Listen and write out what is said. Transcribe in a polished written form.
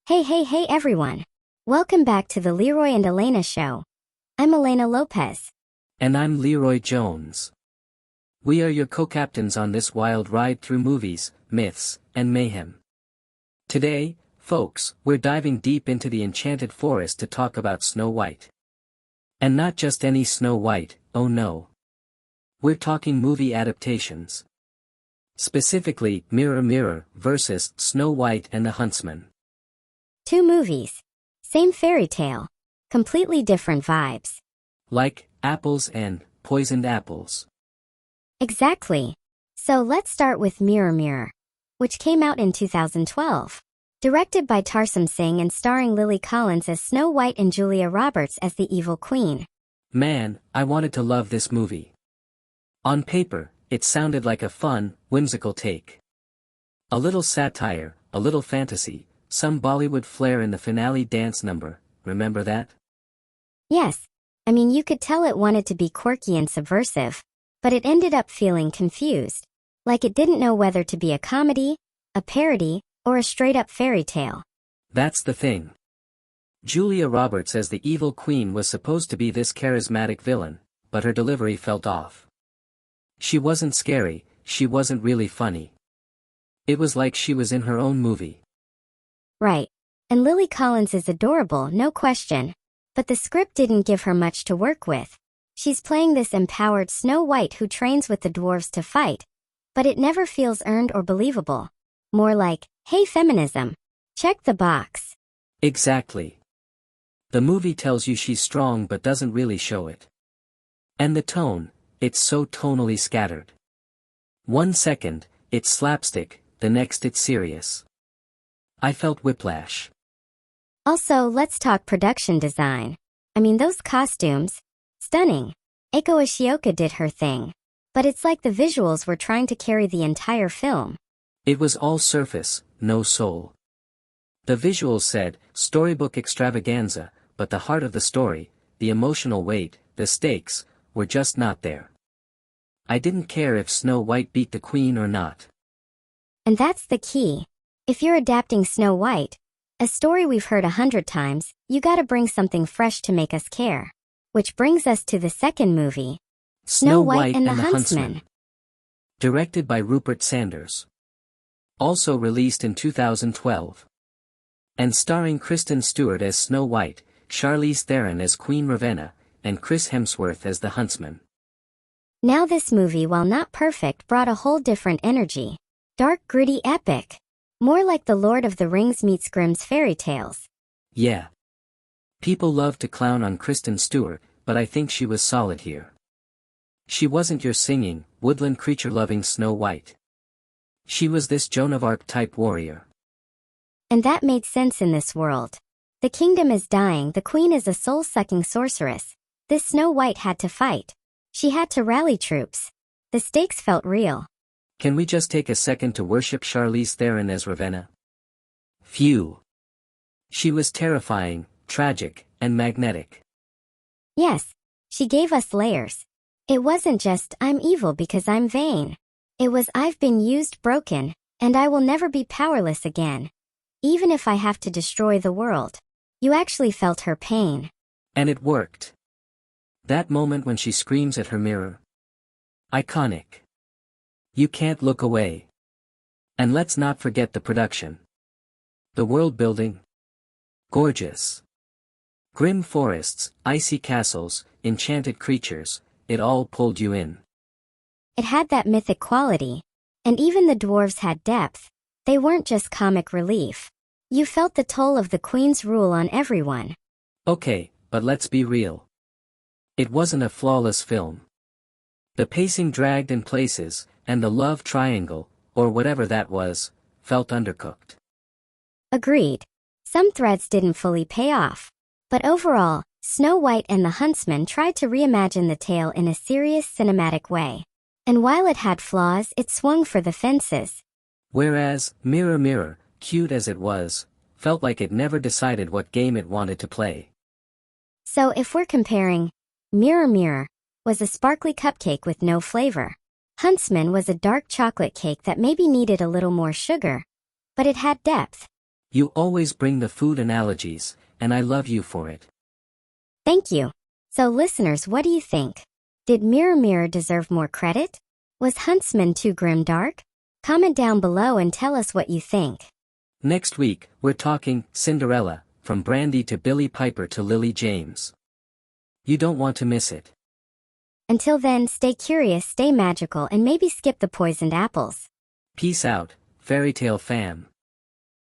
Hey everyone. Welcome back to the Leroy and Elena Show. I'm Elena Lopez. And I'm Leroy Jones. We are your co-captains on this wild ride through movies, myths, and mayhem. Today, folks, we're diving deep into the enchanted forest to talk about Snow White. And not just any Snow White, oh no. We're talking movie adaptations. Specifically, Mirror Mirror versus Snow White and the Huntsman. Two movies. Same fairy tale. Completely different vibes. Like apples and poisoned apples. Exactly. So let's start with Mirror Mirror, which came out in 2012. Directed by Tarsem Singh and starring Lily Collins as Snow White and Julia Roberts as the evil queen. Man, I wanted to love this movie. On paper, it sounded like a fun, whimsical take. A little satire, a little fantasy, some Bollywood flair in the finale dance number, remember that? Yes. I mean, you could tell it wanted to be quirky and subversive, but it ended up feeling confused. Like it didn't know whether to be a comedy, a parody, or a straight-up fairy tale. That's the thing. Julia Roberts as the evil queen was supposed to be this charismatic villain, but her delivery felt off. She wasn't scary, she wasn't really funny. It was like she was in her own movie. Right. And Lily Collins is adorable, no question. But the script didn't give her much to work with. She's playing this empowered Snow White who trains with the dwarves to fight. But it never feels earned or believable. More like, hey feminism. Check the box. Exactly. The movie tells you she's strong but doesn't really show it. And the tone, it's so tonally scattered. 1 second, it's slapstick, the next it's serious. I felt whiplash. Also, let's talk production design. I mean, those costumes. Stunning. Eiko Ishioka did her thing. But it's like the visuals were trying to carry the entire film. It was all surface, no soul. The visuals said, storybook extravaganza, but the heart of the story, the emotional weight, the stakes, were just not there. I didn't care if Snow White beat the queen or not. And that's the key. If you're adapting Snow White, a story we've heard 100 times, you gotta bring something fresh to make us care. Which brings us to the second movie, Snow White and the Huntsman. Directed by Rupert Sanders. Also released in 2012. And starring Kristen Stewart as Snow White, Charlize Theron as Queen Ravenna, and Chris Hemsworth as the Huntsman. Now this movie, while not perfect, brought a whole different energy. Dark, gritty, epic. More like The Lord of the Rings meets Grimm's fairy tales. Yeah. People love to clown on Kristen Stewart, but I think she was solid here. She wasn't your singing, woodland creature-loving Snow White. She was this Joan of Arc type warrior. And that made sense in this world. The kingdom is dying, the queen is a soul-sucking sorceress. This Snow White had to fight. She had to rally troops. The stakes felt real. Can we just take a second to worship Charlize Theron as Ravenna? Phew. She was terrifying, tragic, and magnetic. Yes, she gave us layers. It wasn't just, I'm evil because I'm vain. It was, I've been used, broken, and I will never be powerless again. Even if I have to destroy the world. You actually felt her pain. And it worked. That moment when she screams at her mirror. Iconic. You can't look away. And let's not forget the production. The world building. Gorgeous. Grim forests, icy castles, enchanted creatures, it all pulled you in. It had that mythic quality. And even the dwarves had depth. They weren't just comic relief. You felt the toll of the queen's rule on everyone. Okay, but let's be real. It wasn't a flawless film. The pacing dragged in places, and the love triangle, or whatever that was, felt undercooked. Agreed. Some threads didn't fully pay off. But overall, Snow White and the Huntsman tried to reimagine the tale in a serious cinematic way. And while it had flaws, it swung for the fences. Whereas, Mirror Mirror, cute as it was, felt like it never decided what game it wanted to play. So if we're comparing, Mirror Mirror was a sparkly cupcake with no flavor. Huntsman was a dark chocolate cake that maybe needed a little more sugar. But it had depth. You always bring the food analogies, and I love you for it. Thank you. So listeners, what do you think? Did Mirror Mirror deserve more credit? Was Huntsman too grimdark? Comment down below and tell us what you think. Next week, we're talking Cinderella, from Brandy to Billy Piper to Lily James. You don't want to miss it. Until then, stay curious, stay magical, and maybe skip the poisoned apples. Peace out, Fairytale fam.